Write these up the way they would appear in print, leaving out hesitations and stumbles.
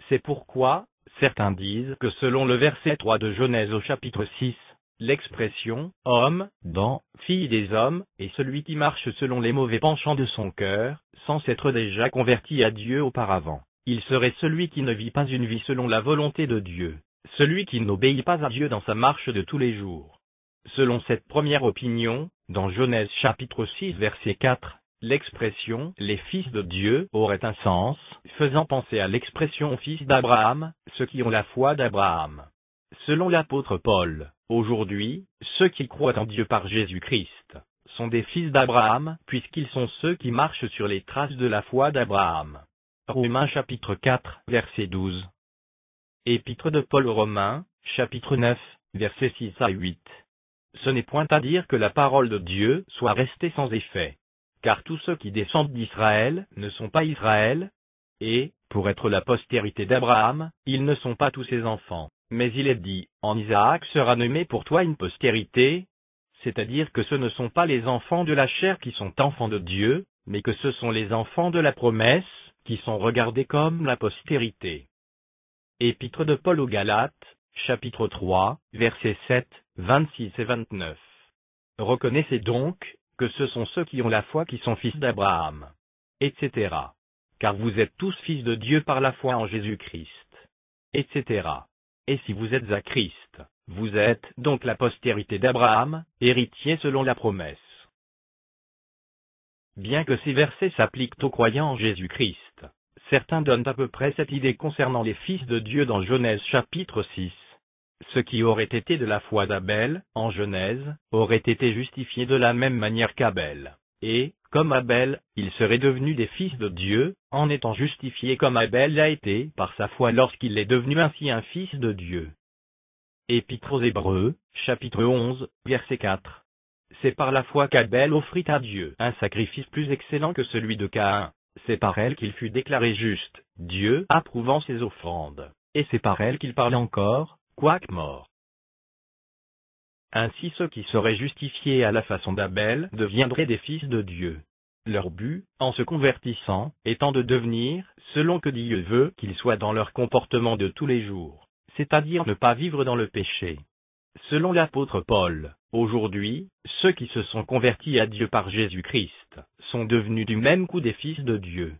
C'est pourquoi, certains disent que selon le verset 3 de Genèse au chapitre 6, l'expression « homme » dans « fille des hommes » est celui qui marche selon les mauvais penchants de son cœur, sans s'être déjà converti à Dieu auparavant. Il serait celui qui ne vit pas une vie selon la volonté de Dieu, celui qui n'obéit pas à Dieu dans sa marche de tous les jours. Selon cette première opinion, dans Genèse chapitre 6 verset 4, l'expression « les fils de Dieu » aurait un sens, faisant penser à l'expression « fils d'Abraham », ceux qui ont la foi d'Abraham. Selon l'apôtre Paul, aujourd'hui, ceux qui croient en Dieu par Jésus-Christ sont des fils d'Abraham, puisqu'ils sont ceux qui marchent sur les traces de la foi d'Abraham. Romains chapitre 4, verset 12. Épître de Paul aux Romains, chapitre 9, versets 6 à 8. Ce n'est point à dire que la parole de Dieu soit restée sans effet. Car tous ceux qui descendent d'Israël ne sont pas Israël, et, pour être la postérité d'Abraham, ils ne sont pas tous ses enfants. Mais il est dit, en Isaac sera nommé pour toi une postérité, c'est-à-dire que ce ne sont pas les enfants de la chair qui sont enfants de Dieu, mais que ce sont les enfants de la promesse, qui sont regardés comme la postérité. Épître de Paul aux Galates, chapitre 3, versets 7, 26 et 29. Reconnaissez donc que ce sont ceux qui ont la foi qui sont fils d'Abraham, etc. Car vous êtes tous fils de Dieu par la foi en Jésus-Christ, etc. Et si vous êtes à Christ, vous êtes donc la postérité d'Abraham, héritier selon la promesse. Bien que ces versets s'appliquent aux croyants en Jésus-Christ, certains donnent à peu près cette idée concernant les fils de Dieu dans Genèse chapitre 6. Ceux qui auraient été de la foi d'Abel, en Genèse, auraient été justifiés de la même manière qu'Abel. Et, comme Abel, ils seraient devenus des fils de Dieu, en étant justifiés comme Abel l'a été par sa foi lorsqu'il est devenu ainsi un fils de Dieu. Épître aux Hébreux, chapitre 11, verset 4. C'est par la foi qu'Abel offrit à Dieu un sacrifice plus excellent que celui de Caïn. C'est par elle qu'il fut déclaré juste, Dieu approuvant ses offrandes. Et c'est par elle qu'il parlait encore, quoique mort. Ainsi ceux qui seraient justifiés à la façon d'Abel deviendraient des fils de Dieu. Leur but, en se convertissant, étant de devenir, selon que Dieu veut qu'ils soient dans leur comportement de tous les jours, c'est-à-dire ne pas vivre dans le péché. Selon l'apôtre Paul, aujourd'hui, ceux qui se sont convertis à Dieu par Jésus-Christ sont devenus du même coup des fils de Dieu.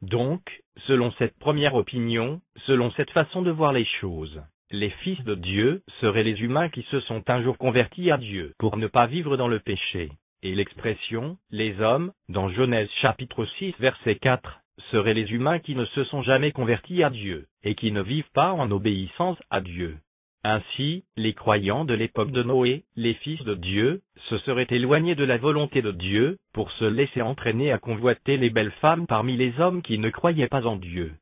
Donc, selon cette première opinion, selon cette façon de voir les choses, les fils de Dieu seraient les humains qui se sont un jour convertis à Dieu pour ne pas vivre dans le péché. Et l'expression « les hommes » dans Genèse chapitre 6 verset 4 seraient les humains qui ne se sont jamais convertis à Dieu et qui ne vivent pas en obéissance à Dieu. Ainsi, les croyants de l'époque de Noé, les fils de Dieu, se seraient éloignés de la volonté de Dieu, pour se laisser entraîner à convoiter les belles femmes parmi les hommes qui ne croyaient pas en Dieu.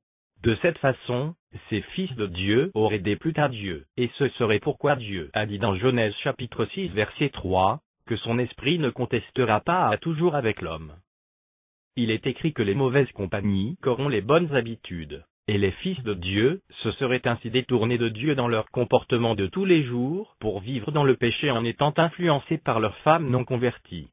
De cette façon, ces fils de Dieu auraient déplu à Dieu, et ce serait pourquoi Dieu a dit dans Genèse chapitre 6 verset 3, que son esprit ne contestera pas à toujours avec l'homme. Il est écrit que les mauvaises compagnies corrompent les bonnes habitudes. Et les fils de Dieu se seraient ainsi détournés de Dieu dans leur comportement de tous les jours pour vivre dans le péché en étant influencés par leurs femmes non converties.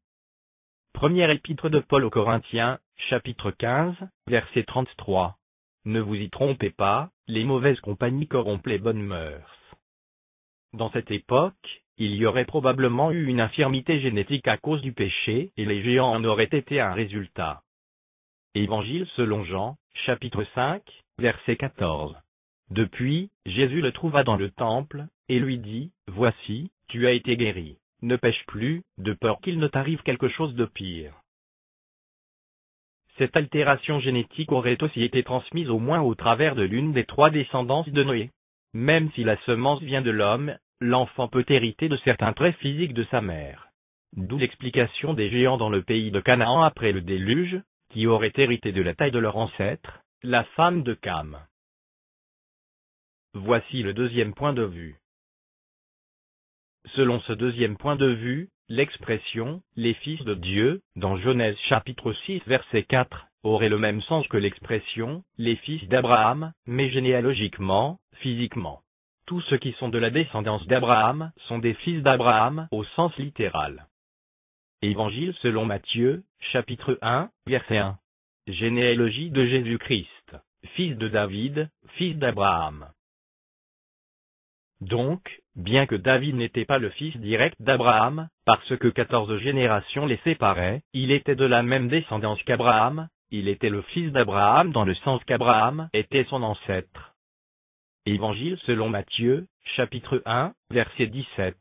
Première épître de Paul aux Corinthiens, chapitre 15, verset 33. Ne vous y trompez pas, les mauvaises compagnies corrompent les bonnes mœurs. Dans cette époque, il y aurait probablement eu une infirmité génétique à cause du péché et les géants en auraient été un résultat. Évangile selon Jean, chapitre 5, verset 14. Depuis, Jésus le trouva dans le temple, et lui dit, « Voici, tu as été guéri, ne pêche plus, de peur qu'il ne t'arrive quelque chose de pire. » Cette altération génétique aurait aussi été transmise au moins au travers de l'une des 3 descendances de Noé. Même si la semence vient de l'homme, l'enfant peut hériter de certains traits physiques de sa mère. D'où l'explication des géants dans le pays de Canaan après le déluge, qui auraient hérité de la taille de leur ancêtre, la femme de Cam. Voici le deuxième point de vue. Selon ce deuxième point de vue, l'expression « les fils de Dieu » dans Genèse chapitre 6 verset 4 aurait le même sens que l'expression « les fils d'Abraham », mais généalogiquement, physiquement. Tous ceux qui sont de la descendance d'Abraham sont des fils d'Abraham au sens littéral. Évangile selon Matthieu, chapitre 1, verset 1. Généalogie de Jésus-Christ. fils de David, fils d'Abraham. Donc, bien que David n'était pas le fils direct d'Abraham, parce que 14 générations les séparaient, il était de la même descendance qu'Abraham, il était le fils d'Abraham dans le sens qu'Abraham était son ancêtre. Évangile selon Matthieu, chapitre 1, verset 17.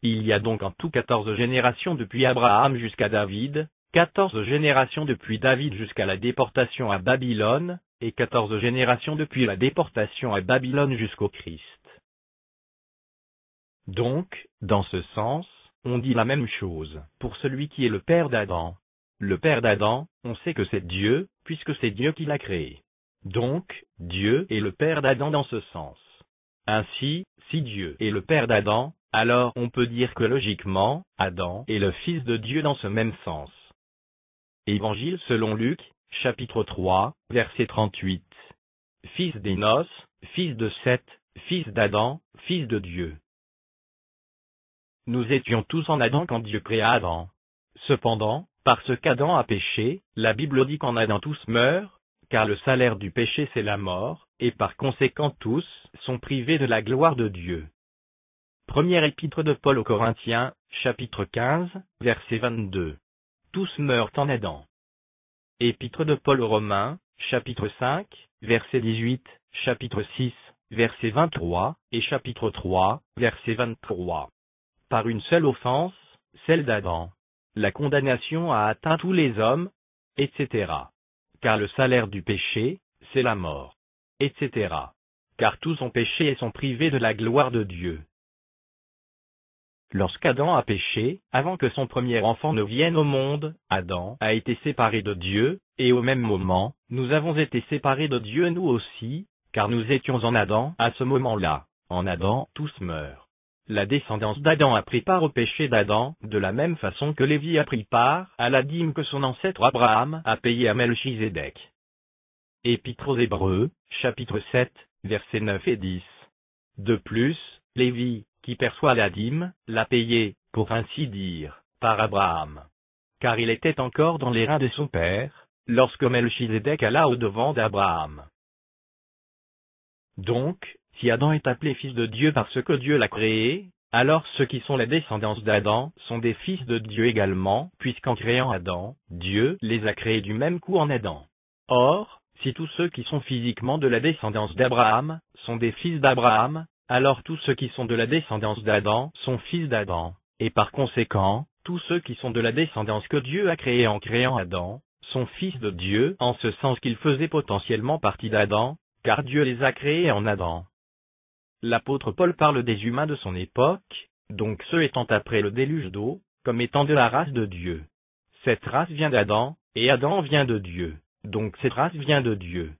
Il y a donc en tout 14 générations depuis Abraham jusqu'à David, 14 générations depuis David jusqu'à la déportation à Babylone, et 14 générations depuis la déportation à Babylone jusqu'au Christ. Donc, dans ce sens, on dit la même chose pour celui qui est le père d'Adam. Le père d'Adam, on sait que c'est Dieu, puisque c'est Dieu qui l'a créé. Donc, Dieu est le père d'Adam dans ce sens. Ainsi, si Dieu est le père d'Adam, alors on peut dire que logiquement, Adam est le fils de Dieu dans ce même sens. Évangile selon Luc, chapitre 3, verset 38. Fils d'Énos, fils de Seth, fils d'Adam, fils de Dieu. Nous étions tous en Adam quand Dieu créa Adam. Cependant, parce qu'Adam a péché, la Bible dit qu'en Adam tous meurent, car le salaire du péché c'est la mort, et par conséquent tous sont privés de la gloire de Dieu. Première épître de Paul aux Corinthiens, chapitre 15, verset 22. Tous meurent en Adam. Épître de Paul aux Romains, chapitre 5, verset 18, chapitre 6, verset 23, et chapitre 3, verset 23. Par une seule offense, celle d'Adam. La condamnation a atteint tous les hommes, etc. Car le salaire du péché, c'est la mort, etc. Car tous ont péché et sont privés de la gloire de Dieu. Lorsqu'Adam a péché, avant que son premier enfant ne vienne au monde, Adam a été séparé de Dieu, et au même moment, nous avons été séparés de Dieu nous aussi, car nous étions en Adam à ce moment-là. En Adam, tous meurent. La descendance d'Adam a pris part au péché d'Adam, de la même façon que Lévi a pris part à la dîme que son ancêtre Abraham a payée à Melchizedek. Épître aux Hébreux, chapitre 7, versets 9 et 10. De plus, Lévi, qui perçoit la dîme, l'a payée, pour ainsi dire, par Abraham. Car il était encore dans les reins de son père, lorsque Melchizedek alla au-devant d'Abraham. Donc, si Adam est appelé fils de Dieu parce que Dieu l'a créé, alors ceux qui sont la descendance d'Adam sont des fils de Dieu également, puisqu'en créant Adam, Dieu les a créés du même coup en Adam. Or, si tous ceux qui sont physiquement de la descendance d'Abraham sont des fils d'Abraham, alors tous ceux qui sont de la descendance d'Adam sont fils d'Adam, et par conséquent, tous ceux qui sont de la descendance que Dieu a créée en créant Adam, sont fils de Dieu en ce sens qu'ils faisaient potentiellement partie d'Adam, car Dieu les a créés en Adam. L'apôtre Paul parle des humains de son époque, donc ceux étant après le déluge d'eau, comme étant de la race de Dieu. Cette race vient d'Adam, et Adam vient de Dieu, donc cette race vient de Dieu.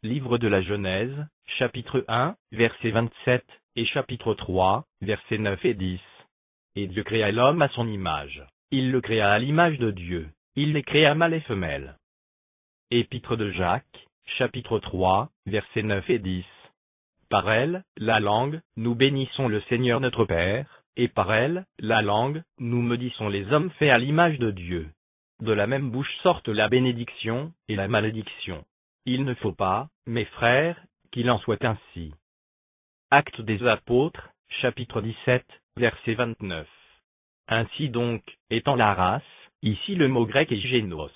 Livre de la Genèse, chapitre 1, verset 27, et chapitre 3, versets 9 et 10. Et Dieu créa l'homme à son image. Il le créa à l'image de Dieu. Il les créa mâle et femelle. Épître de Jacques, chapitre 3, versets 9 et 10. Par elle, la langue, nous bénissons le Seigneur notre Père, et par elle, la langue, nous maudissons les hommes faits à l'image de Dieu. De la même bouche sortent la bénédiction et la malédiction. Il ne faut pas, mes frères, qu'il en soit ainsi. Actes des Apôtres, chapitre 17, verset 29. Ainsi donc, étant la race, ici le mot grec est génos,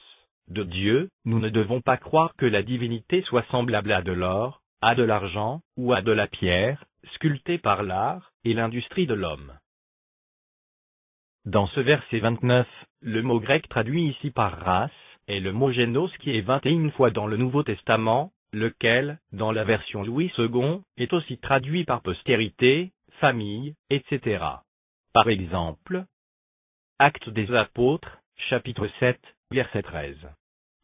de Dieu, nous ne devons pas croire que la divinité soit semblable à de l'or, à de l'argent, ou à de la pierre, sculptée par l'art et l'industrie de l'homme. Dans ce verset 29, le mot grec traduit ici par race est le mot génos qui est 21 fois dans le Nouveau Testament, lequel, dans la version Louis II, est aussi traduit par postérité, famille, etc. Par exemple, Actes des Apôtres, chapitre 7, verset 13.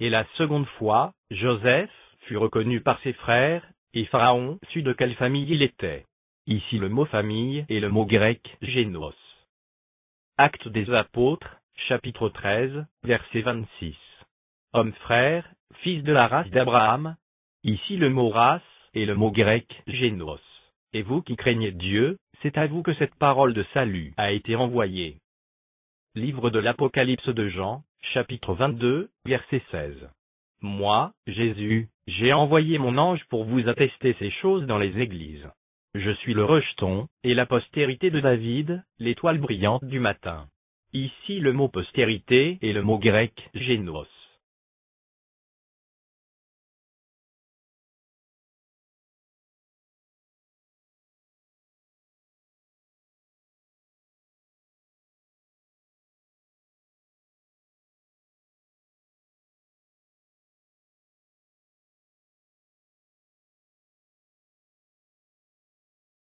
Et la seconde fois, Joseph fut reconnu par ses frères, et Pharaon sut de quelle famille il était. Ici le mot famille est le mot grec génos. Actes des Apôtres, chapitre 13, verset 26. Homme frère, fils de la race d'Abraham. Ici le mot race est le mot grec génos. Et vous qui craignez Dieu, c'est à vous que cette parole de salut a été envoyée. Livre de l'Apocalypse de Jean, chapitre 22, verset 16. Moi, Jésus, J'ai envoyé mon ange pour vous attester ces choses dans les églises. Je suis le rejeton, et la postérité de David, l'étoile brillante du matin. Ici le mot postérité est le mot grec génos.